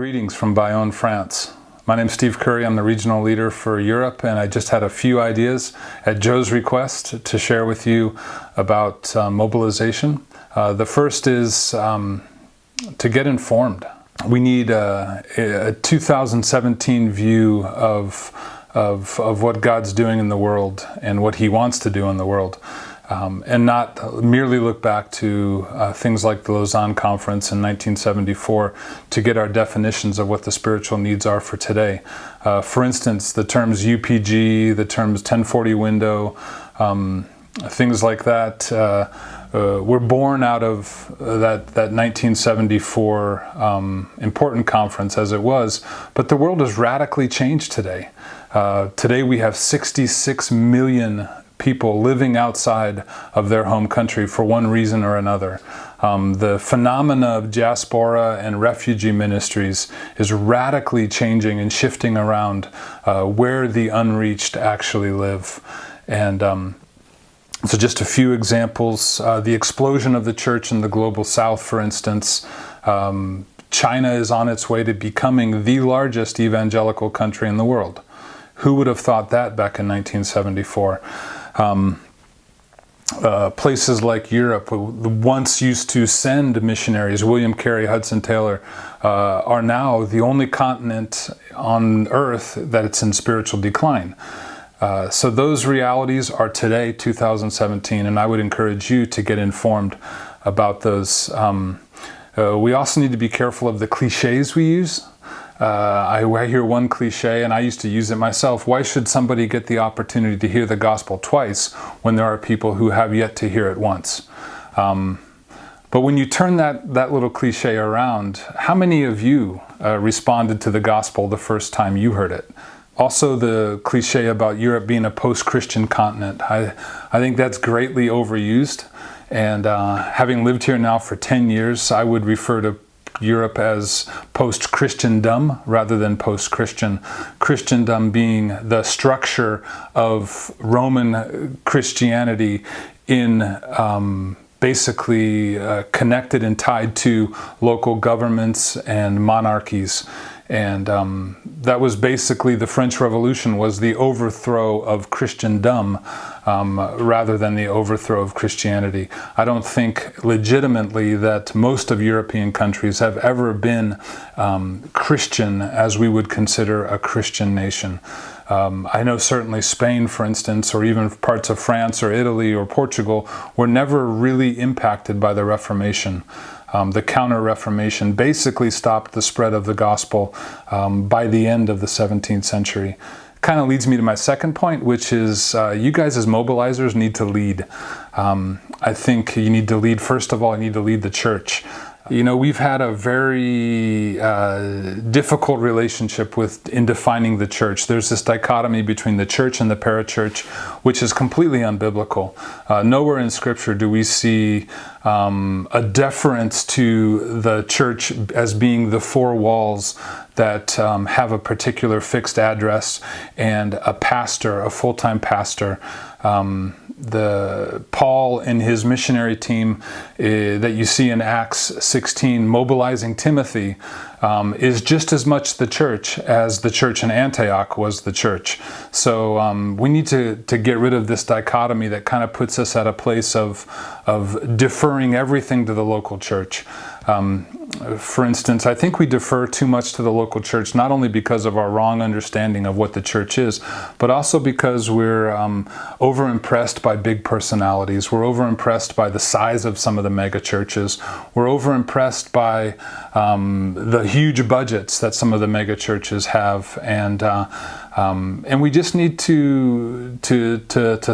Greetings from Bayonne, France. My name is Steve Curry. I'm the regional leader for Europe, and I just had a few ideas at Joe's request to share with you about mobilization. The first is to get informed. We need a 2017 view of what God's doing in the world and what He wants to do in the world. And not merely look back to things like the Lausanne Conference in 1974 to get our definitions of what the spiritual needs are for today. For instance, the terms UPG, the terms 1040 window, things like that were born out of that 1974 important conference as it was. But the world has radically changed today. Today we have 66 million people living outside of their home country for one reason or another. The phenomena of diaspora and refugee ministries is radically changing and shifting around where the unreached actually live. And so just a few examples. The explosion of the church in the global south, for instance. China is on its way to becoming the largest evangelical country in the world. Who would have thought that back in 1974? Places like Europe, once used to send missionaries, William Carey, Hudson Taylor, are now the only continent on earth that it's in spiritual decline. So those realities are today, 2017, and I would encourage you to get informed about those. We also need to be careful of the cliches we use. I hear one cliche, and I used to use it myself. Why should somebody get the opportunity to hear the gospel twice when there are people who have yet to hear it once? But when you turn that little cliche around, how many of you responded to the gospel the first time you heard it? Also, the cliche about Europe being a post-Christian continent. I think that's greatly overused. And having lived here now for 10 years, I would refer to Europe as post-Christendom rather than post-Christian. Christendom being the structure of Roman Christianity in basically connected and tied to local governments and monarchies. And that was basically the French Revolution, was the overthrow of Christendom rather than the overthrow of Christianity. I don't think legitimately that most of European countries have ever been Christian as we would consider a Christian nation. I know certainly Spain, for instance, or even parts of France or Italy or Portugal were never really impacted by the Reformation. The Counter-Reformation basically stopped the spread of the gospel by the end of the 17th century. Kind of leads me to my second point, which is you guys as mobilizers need to lead. I think you need to lead, first of all, you need to lead the church. You know, we've had a very difficult relationship in defining the church. There's this dichotomy between the church and the parachurch, which is completely unbiblical. Nowhere in Scripture do we see a deference to the church as being the four walls that have a particular fixed address and a pastor, a full-time pastor. Paul and his missionary team that you see in Acts 16 mobilizing Timothy is just as much the church as the church in Antioch was the church. So we need to get rid of this dichotomy that kind of puts us at a place of deferring everything to the local church. For instance, I think we defer too much to the local church, not only because of our wrong understanding of what the church is, but also because we're over-impressed by big personalities. We're over-impressed by the size of some of the mega churches. We're over-impressed by the huge budgets that some of the mega churches have, and we just need to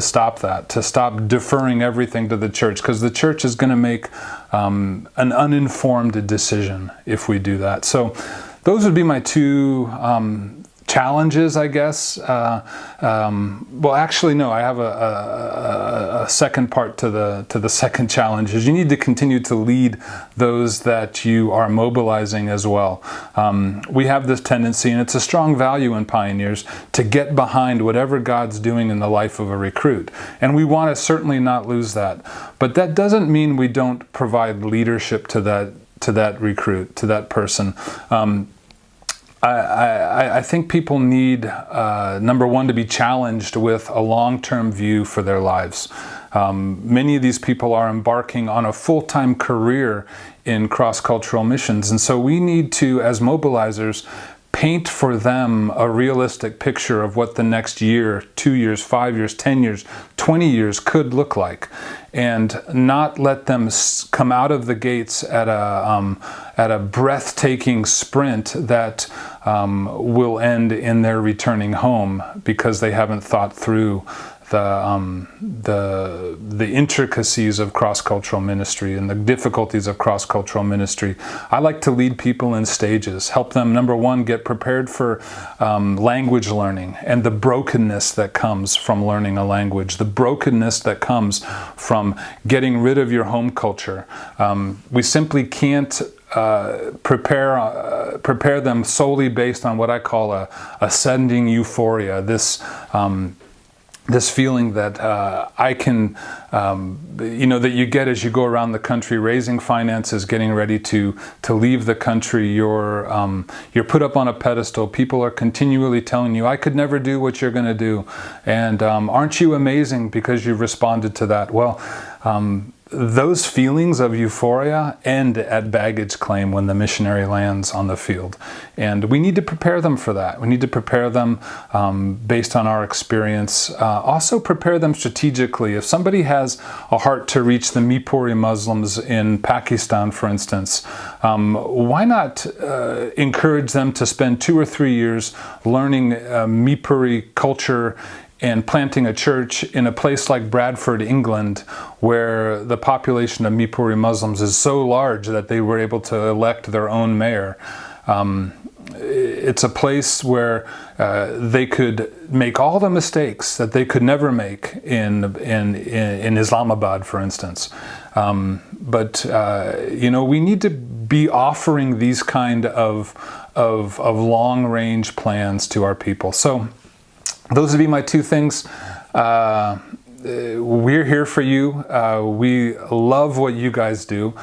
stop that, to stop deferring everything to the church, because the church is going to make an uninformed decision if we do that. So those would be my two challenges, I guess. Well, actually, no. I have a second part to the second challenge. Is you need to continue to lead those that you are mobilizing as well. We have this tendency, and it's a strong value in pioneers, to get behind whatever God's doing in the life of a recruit, and we want to certainly not lose that. But that doesn't mean we don't provide leadership to that recruit, to that person. I think people need, number one, to be challenged with a long-term view for their lives. Many of these people are embarking on a full-time career in cross-cultural missions, and so we need to, as mobilizers, paint for them a realistic picture of what the next year, 2 years, 5 years, 10 years, 20 years could look like, and not let them come out of the gates at a breathtaking sprint that will end in their returning home because they haven't thought through the intricacies of cross-cultural ministry and the difficulties of cross-cultural ministry. I like to lead people in stages, help them, number one, get prepared for language learning and the brokenness that comes from learning a language, the brokenness that comes from getting rid of your home culture. We simply can't prepare them solely based on what I call a sending euphoria, this feeling that I can, that you get as you go around the country, raising finances, getting ready to leave the country. You're put up on a pedestal. People are continually telling you, I could never do what you're going to do. And aren't you amazing because you've responded to that? Well, those feelings of euphoria end at baggage claim when the missionary lands on the field. And we need to prepare them for that. We need to prepare them based on our experience. Also prepare them strategically. If somebody has a heart to reach the Mipuri Muslims in Pakistan, for instance, why not encourage them to spend 2 or 3 years learning Mipuri culture and planting a church in a place like Bradford, England, where the population of Mipuri Muslims is so large that they were able to elect their own mayor. It's a place where they could make all the mistakes that they could never make in Islamabad, for instance. But we need to be offering these kind of long-range plans to our people. So those would be my 2 things. We're here for you. We love what you guys do,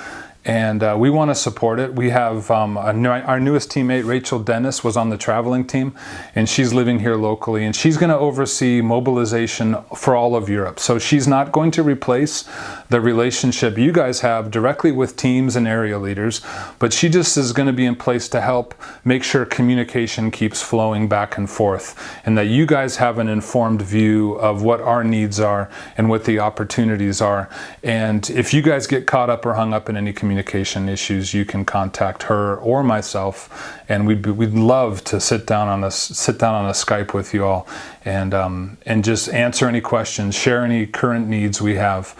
and we want to support it. We have our newest teammate, Rachel Dennis, was on the traveling team, and she's living here locally, and she's going to oversee mobilization for all of Europe. So she's not going to replace the relationship you guys have directly with teams and area leaders, but she just is going to be in place to help make sure communication keeps flowing back and forth, and that you guys have an informed view of what our needs are and what the opportunities are. And if you guys get caught up or hung up in any communication issues, you can contact her or myself, and we'd love to sit down on a Skype with you all and just answer any questions, share any current needs we have.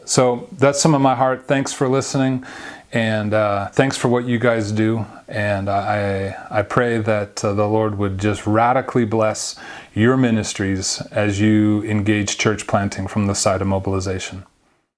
So that's some of my heart. Thanks for listening, and thanks for what you guys do. And I pray that the Lord would just radically bless your ministries as you engage church planting from the side of mobilization.